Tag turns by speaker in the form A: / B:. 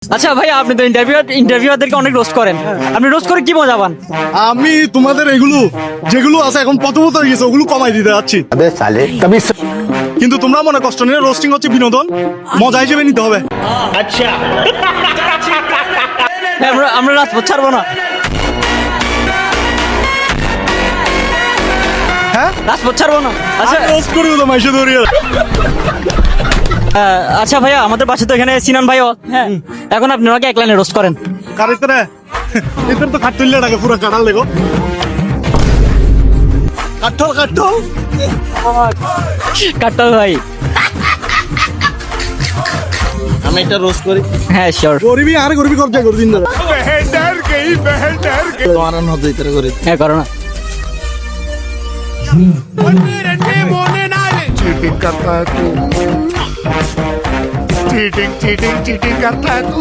A: আচ্ছা ভাই, আপনি তো ইন্টারভিউয়ারদেরকে অনেক রোস্ট করেন, আপনি রোস্ট করে কি মজা পান?
B: আমি তোমাদের এগুলো যেগুলো আছে এখন প্রথমত হয়ে গেছে ওগুলো কমাই দিতে যাচ্ছি। কিন্তু তোমরা মনে কষ্ট নিয়ে রোস্টিং হচ্ছে বিনোদন, মজা হিসেবে নিতে হবে।
A: আমরা রাজপথ ছাড়বো না,
B: হ্যাঁ
A: রাজপথ ছাড়বো না। আচ্ছা
B: রোস্ট করে দিলাম মাইসে ধরিয়ে।
A: আচ্ছা ভাইয়া, আমাদের পাশে তো এখানে সিনান ভাইও, হ্যাঁ এখন আপনি ওনাকে এক লাইনে রোস্ট করেন।
B: কারেক্ট রে, এদের তো খাট তুললে ডাকে পুরো কাটাল দেখো। কাঠল কাঠল
A: কাট্টাল ভাই,
B: আমি একটা রোস্ট করি।
A: হ্যাঁ শিওর,
B: গরিবি আর গরিবি করছে গরিবিন দাদা তোমার নদ ইতরে করে
A: হ্যাঁ করো না।
C: चीटिंग करता है तू चीटिंग चीटिंग चीटिंग करता है तू